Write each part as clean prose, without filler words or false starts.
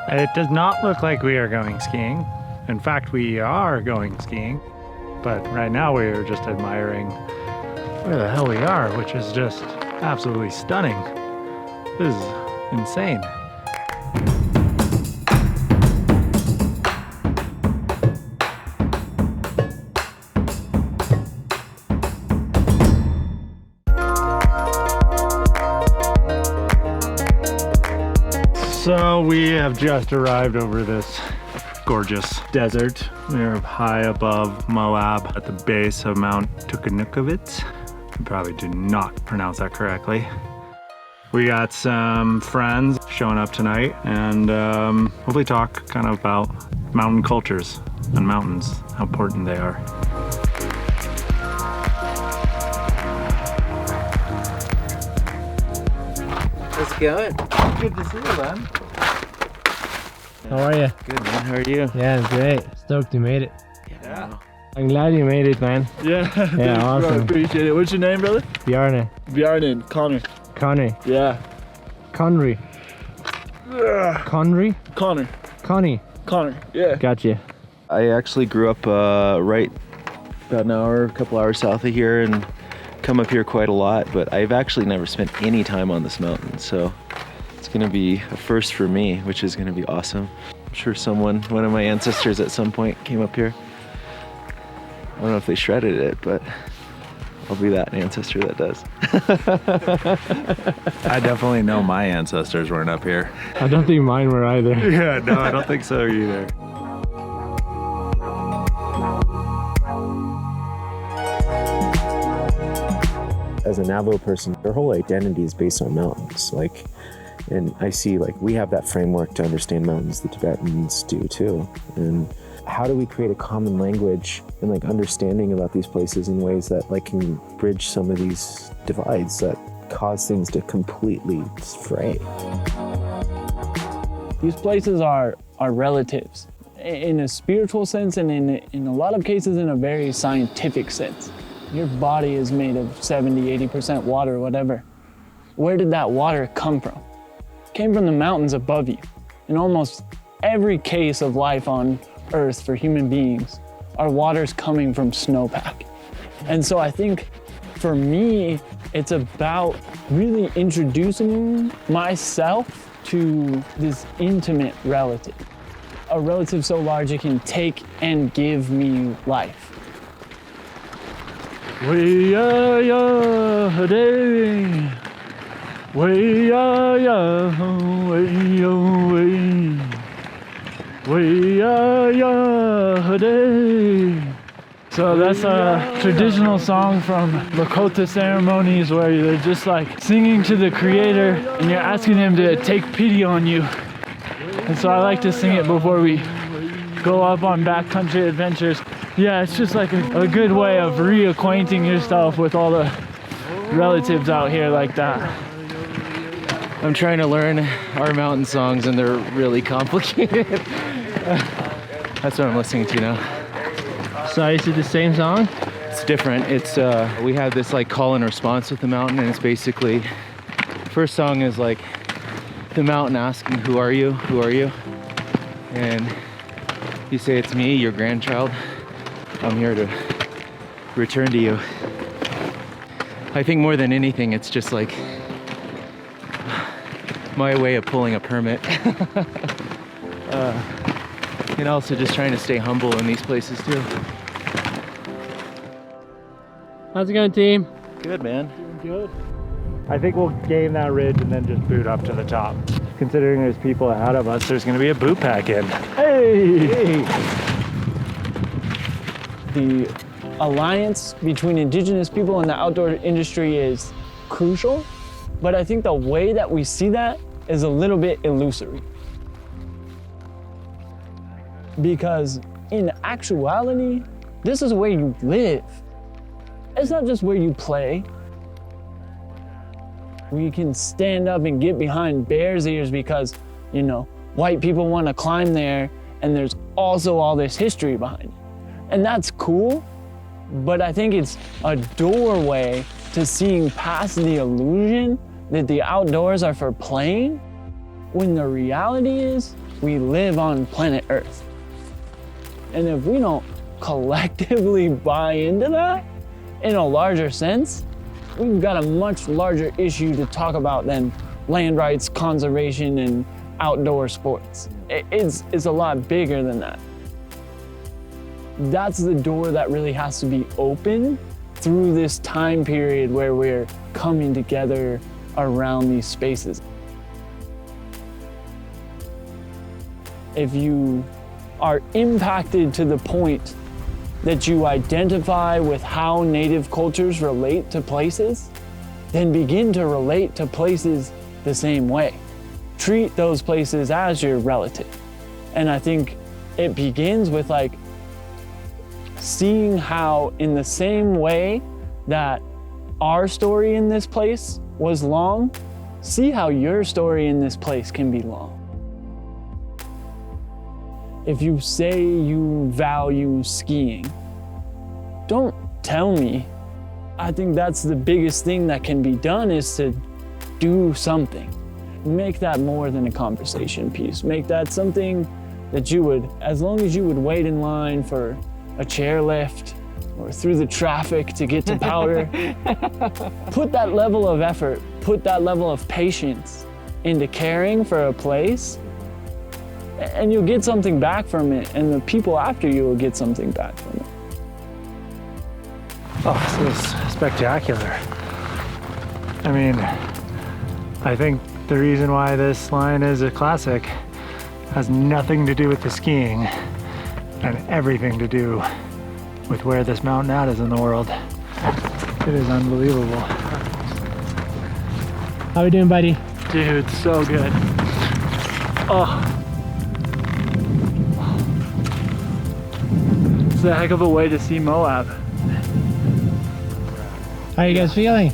It does not look like we are going skiing. In fact, we are going skiing. But right now we are just admiring where the hell we are, which is just absolutely stunning. This is insane. So we have just arrived over this gorgeous desert. We're high above Moab at the base of Mount Tukuhnikivatz. I probably did not pronounce that correctly. We got some friends showing up tonight and hopefully talk kind of about mountain cultures and mountains, how important they are. How's it going? Good to see you, Len. How are you? Good, man. How are you? Yeah, great. Stoked you made it. Yeah. I'm glad you made it, man. Yeah, Yeah, awesome. I appreciate it. What's your name, brother? Bjarne. Bjarne. Connor. Connie. Yeah. Conry. Conry? Connor. Connie. Connor. Yeah. Gotcha. I actually grew up right about a couple hours south of here and come up here quite a lot, but I've actually never spent any time on this mountain, so it's gonna be a first for me, which is gonna be awesome. I'm sure one of my ancestors at some point came up here. I don't know if they shredded it, but I'll be that ancestor that does. I definitely know my ancestors weren't up here. I don't think mine were either. Yeah, no, I don't think so either. As a Navajo person, their whole identity is based on mountains. And I see we have that framework to understand mountains, the Tibetans do too. And how do we create a common language and understanding about these places in ways that can bridge some of these divides that cause things to completely fray? These places are relatives in a spiritual sense and in a lot of cases in a very scientific sense. Your body is made of 70, 80% water, whatever. Where did that water come from? It came from the mountains above you. In almost every case of life on Earth for human beings, our water's coming from snowpack. And so I think for me, it's about really introducing myself to this intimate relative. A relative so large it can take and give me life. We are ya day. We are ya way away. We are ya day. So that's a traditional song from Lakota ceremonies where they're just singing to the creator and you're asking him to take pity on you. And so I like to sing it before we go up on backcountry adventures. Yeah, it's just a good way of reacquainting yourself with all the relatives out here like that. I'm trying to learn our mountain songs and they're really complicated. That's what I'm listening to now. So is it the same song? It's different. It's we have this call and response with the mountain, and it's basically, first song is the mountain asking, who are you? Who are you? And you say, it's me, your grandchild. I'm here to return to you. I think more than anything, it's just my way of pulling a permit. And also just trying to stay humble in these places too. How's it going, team? Good, man. Good. I think we'll gain that ridge and then just boot up to the top. Considering there's people ahead of us, there's gonna be a boot pack in. Hey! The alliance between indigenous people and the outdoor industry is crucial, but I think the way that we see that is a little bit illusory. Because in actuality, this is where you live. It's not just where you play. We can stand up and get behind bears' ears because, white people want to climb there and there's also all this history behind it. And that's cool, but I think it's a doorway to seeing past the illusion that the outdoors are for playing, when the reality is we live on planet Earth. And if we don't collectively buy into that in a larger sense, we've got a much larger issue to talk about than land rights, conservation, and outdoor sports. It's a lot bigger than that. That's the door that really has to be open through this time period where we're coming together around these spaces. If you are impacted to the point that you identify with how Native cultures relate to places, then begin to relate to places the same way. Treat those places as your relative. And I think it begins with like seeing how in the same way that our story in this place was long, see how your story in this place can be long. If you say you value skiing, don't tell me. I think that's the biggest thing that can be done is to do something. Make that more than a conversation piece. Make that something that you would, as long as you would wait in line for a chairlift or through the traffic to get to powder, put that level of effort, put that level of patience into caring for a place, and you'll get something back from it, and the people after you will get something back from it. Oh, this is spectacular. I mean, I think the reason why this line is a classic has nothing to do with the skiing and everything to do with where this mountain at is in the world. It is unbelievable. How we doing, buddy? Dude, so good. Oh. It's a heck of a way to see Moab. How you guys feeling?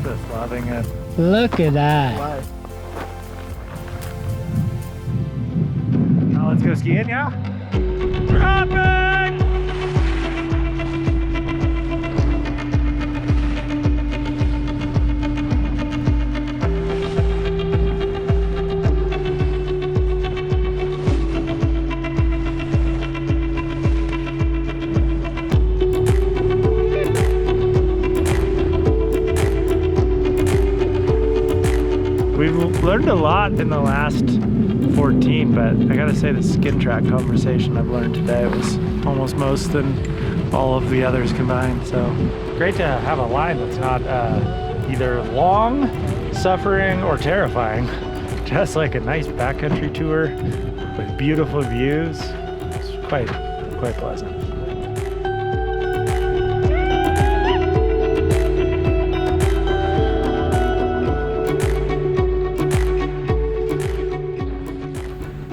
Just loving it. Look at that. Now let's go skiing, yeah? Traffic! We've learned a lot in the last 14, but I gotta say the skin track conversation I've learned today was almost most than all of the others combined. So great to have a line that's not either long, suffering, or terrifying. Just like a nice backcountry tour with beautiful views. It's quite pleasant.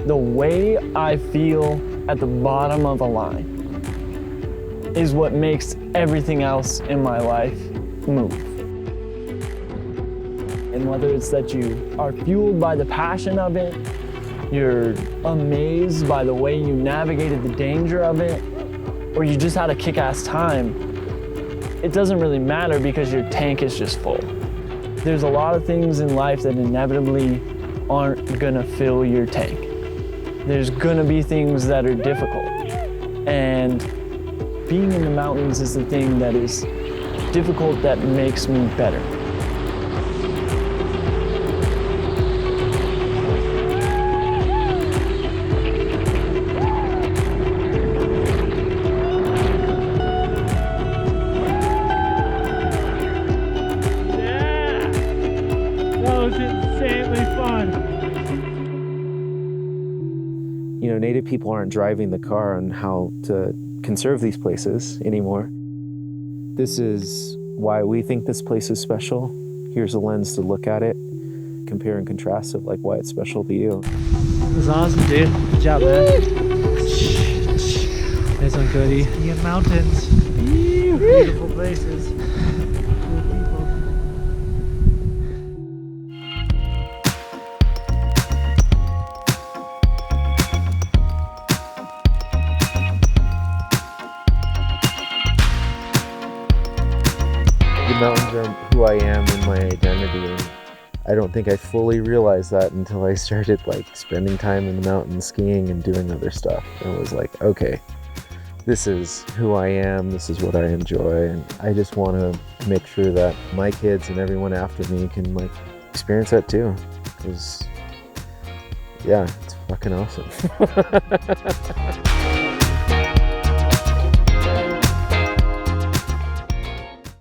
The way I feel at the bottom of a line is what makes everything else in my life move. And whether it's that you are fueled by the passion of it, you're amazed by the way you navigated the danger of it, or you just had a kick-ass time, it doesn't really matter because your tank is just full. There's a lot of things in life that inevitably aren't gonna fill your tank. There's gonna be things that are difficult. And being in the mountains is the thing that is difficult that makes me better. Yeah! That was insanely fun. You know, Native people aren't driving the car on how to conserve these places anymore. This is why we think this place is special. Here's a lens to look at it, compare and contrast of like why it's special to you. That was awesome, dude. Good job, man. Nice one, Cody. Indian mountains. Beautiful places. Cool people. The mountains are who I am and my identity. And I don't think I fully realized that until I started like spending time in the mountains, skiing and doing other stuff. It was like, okay, this is who I am, this is what I enjoy, and I just want to make sure that my kids and everyone after me can like experience that too, because yeah, it's fucking awesome.